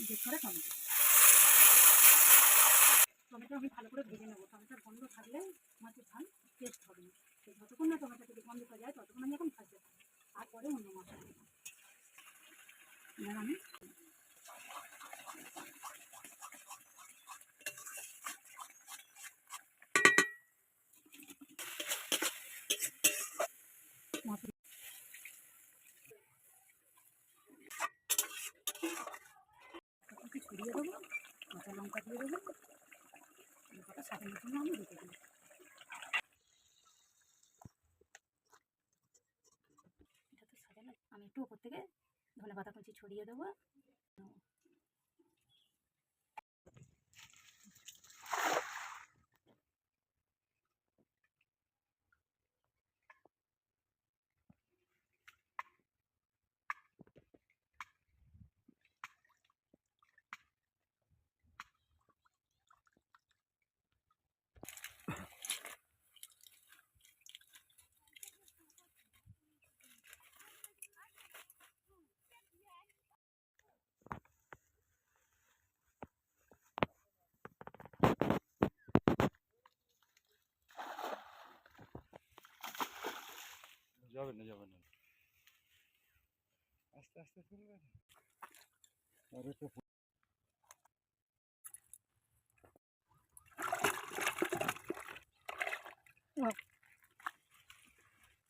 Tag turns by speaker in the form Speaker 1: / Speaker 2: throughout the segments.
Speaker 1: বিশেষ করে টমেটো আমি ভালো করে ভেজে নেবো। টমেটোর গন্ধ থাকলে মাছের ঝাল টেস্ট হবে না। যতক্ষণ না টমেটো থেকে গন্ধটা যায় ততক্ষণ আমি এখন ভাজতে থাকি, তারপরে অন্য মশলা দেবো। এবার আমি ছড়িয়ে দেবো, কাঁচা লঙ্কা দিয়ে দেবো, লঙ্কাটা সাজানোর জন্য আমি রেখে দিই। এটা তো সাজানো, আমি একটু ওপর থেকে ধনে পাতা কুচি ছড়িয়ে দেবো।
Speaker 2: যাবে না আস্তে আস্তে চলবে।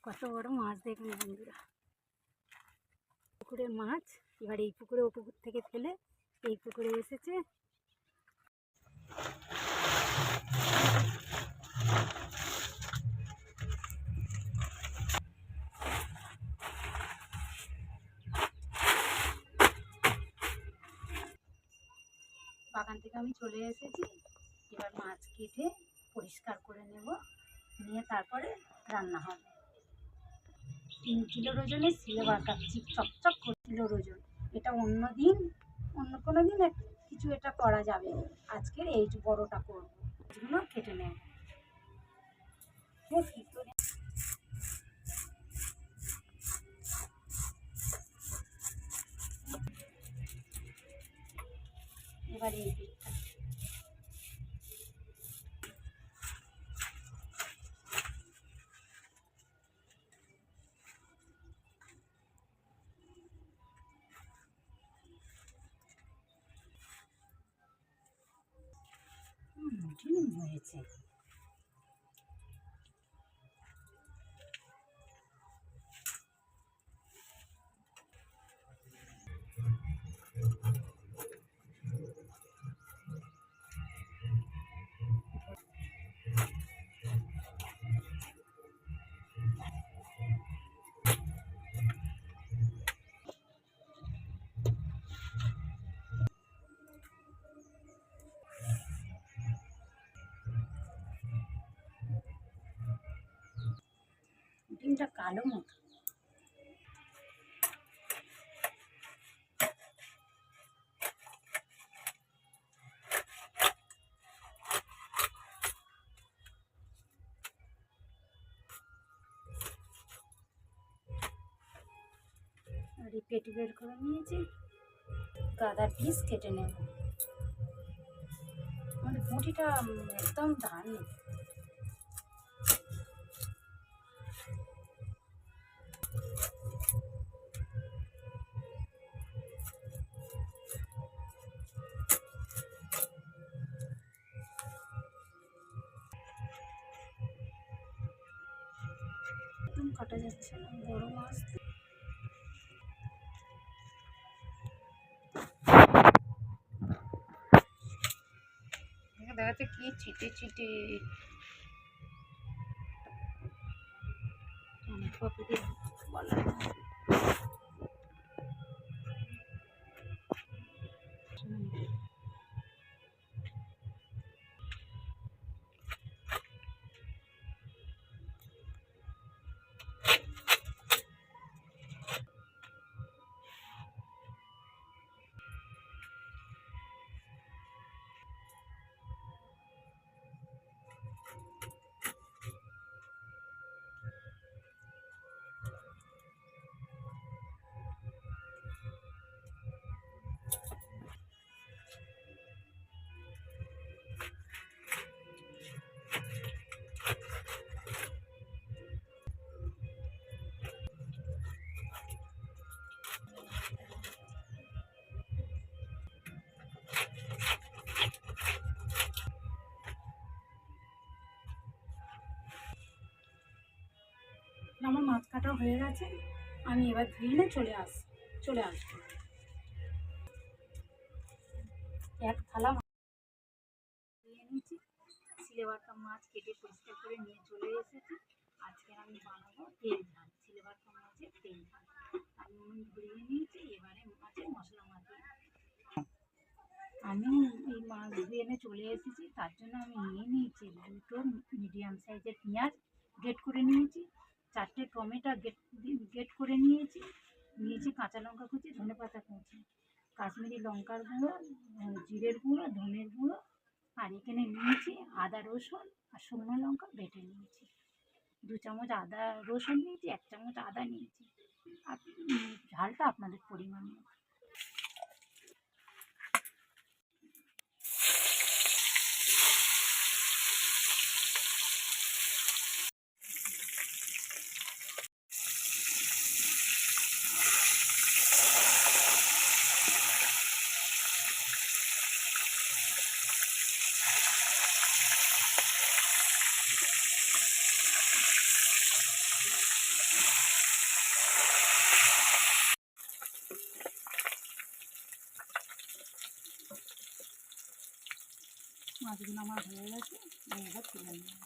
Speaker 2: কত বড় মাছ দেখুন বন্ধুরা, পুকুরের মাছ। এবার এই পুকুরে ও পুকুর থেকে ফেলে এই পুকুরে এসেছে। বাগান থেকে আমি চলে এসেছি। এবার মাছ কেটে পরিষ্কার করে নেব, নিয়ে তারপরে রান্না হবে। 3 কিলোর ওজনের সিলভার কাপ চকচক করে কিলোর ওজন। এটা অন্য কোনো দিন কিছু এটা করা যাবে, আজকের এই বড়টা করবো। এগুলো কেটে নেব। এবার এই পিঠটা ঠিক হয়েছে। ডিমটা কালো মতো। আর এই পেটি বের করে নিয়েছি, গাদার পিস কেটে নেব। মানে পুঁটিটা একদম ধান একদম কাটা যাচ্ছে না, বড় মাছ। দেখা যাচ্ছে কি ছিটে ছিটে বলা
Speaker 1: হয়ে গেছে, আমি এবার ধুয়ে নিয়ে চলে আসবো। এক থালা ধুয়ে নিয়েছি, সিলেবারটা মাছ কেটে পরিষ্কার করে নিয়ে চলে এসেছি। আজকে আমি বানাবো তেল ঝাল, সিলেবারটা মাছের তেল ঝাল। আমি ধুয়ে নিয়েছি, এবারে মাছের মশলা মাখিয়ে আমি এই মাছ ধুয়ে এনে চলে এসেছি। তার জন্য আমি নিয়ে নিয়েছি দুটো মিডিয়াম সাইজের পেঁয়াজ গ্রেট করে নিয়েছি, 4টে টমেটো গ্রেট করে নিয়েছি, কাঁচা লঙ্কা কুচি, ধনেপাতা কুচি, কাশ্মীরি লঙ্কার গুঁড়ো, জিরের গুঁড়ো, ধনের গুঁড়ো, আর এখানে নিয়েছি আদা রসুন আর শুকনো লঙ্কা বেটে নিয়েছি। 2 চামচ আদা রসুন নিয়েছি, 1 চামচ আদা নিয়েছি। আর ঝালটা আপনাদের পরিমাণ মতো। মাছগুলো আমার হয়ে গেছে, আমি এবার তুলে নেব।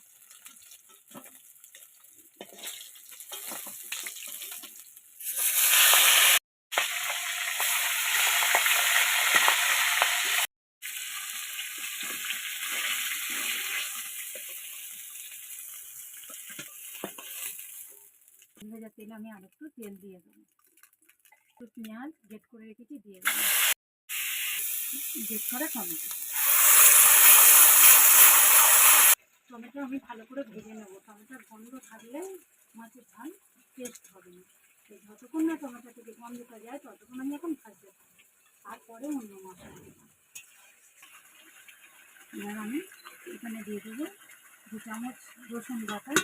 Speaker 1: ভেজা তেলে আমি আর একটু তেল দিয়ে দেবো, একটু পেঁয়াজ গ্রেট করে রেখেছি দিয়ে দেবো, গ্রেট করা টমেটো আমি ভালো করে ভেজে নেবো। টমেটোর গন্ধ থাকলে মাছের ঝাল টেস্ট হবে না। যতক্ষণ না টমেটো থেকে গন্ধটা যায় ততক্ষণ আমি এখন ভাজতে থাকবো, তারপরে অন্য মশলা দেবো। এবার আমি এখানে দিয়ে দেবো 2 চামচ রসুন বাটা,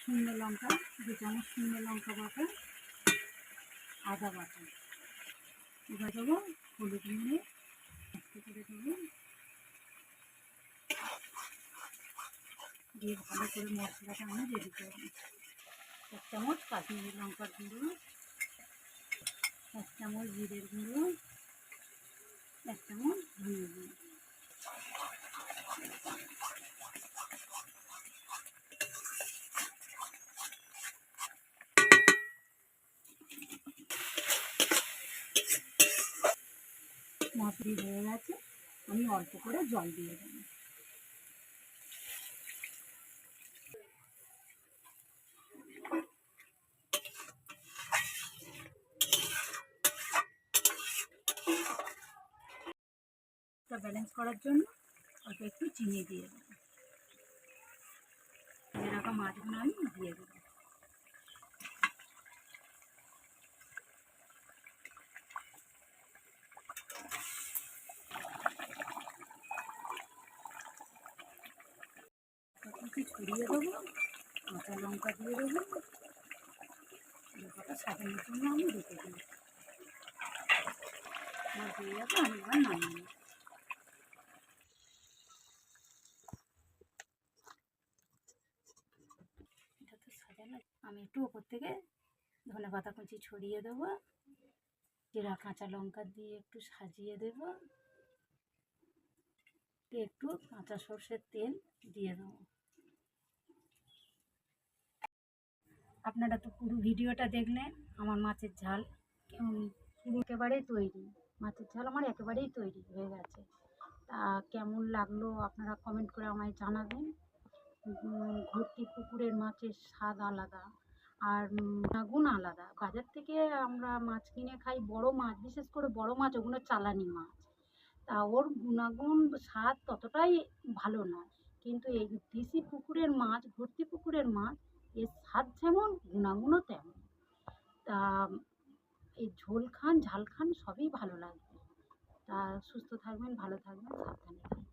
Speaker 1: শুকনো লঙ্কা 2 চামচ শুকনো লঙ্কা বাটা, আদা বাটা। এবার দেবো হলুদ গুঁড়ো একটু করে দেবো, দিয়ে ভালো করে মশলাটা আমি রেডি করবো। 1 চামচ কাশ্মীরি লঙ্কার গুঁড়ো, 1 চামচ জিরের গুঁড়ো, 1 চামচ ধনে গুঁড়ো। মশলা হয়ে গেছে, আমি অল্প করে জল দিয়ে দেবো। ব্যালেন্স করার জন্য অল্প একটু চিনি দিয়ে দেবো। ভেজে রাখা মাছগুলো আমি দিয়ে দেবো। কুচি ছড়িয়ে দেবো, কাঁচা লঙ্কা দিয়ে দেবো, লঙ্কাটা সাজানোর জন্য আমি রেখে দিই। আমার দিয়ে যাবে, আমি এবার নামিয়ে নেব। এটা তো সাজানো, আমি একটু ওপর থেকে ধনেপাতা কুচি ছড়িয়ে দেবো, জিরা কাঁচা লঙ্কা দিয়ে একটু সাজিয়ে দেব, একটু কাঁচা সর্ষের তেল দিয়ে দেবো। আপনারা তো পুরো ভিডিওটা দেখলেন, আমার মাছের ঝাল পুরো একেবারেই তৈরি। মাছের ঝাল আমার একেবারেই তৈরি হয়ে গেছে। তা কেমন লাগলো আপনারা কমেন্ট করে আমায় জানাবেন। ঘুরতি পুকুরের মাছের স্বাদ আলাদা আর গুণ আলাদা। বাজার থেকে আমরা মাছ কিনে খাই বড় মাছ, বিশেষ করে বড় মাছ, ওগুলো চালানি মাছ, তা ওর গুণাগুণ স্বাদ ততটাই ভালো নয়। কিন্তু এই দেশি পুকুরের মাছ, ভর্তি পুকুরের মাছ, এর স্বাদ যেমন গুণাগুণও তেমন। তা এই ঝোল খান ঝাল খান সবই ভালো লাগবে। তা সুস্থ থাকবেন, ভালো থাকবেন, সাবধানে থাকবেন।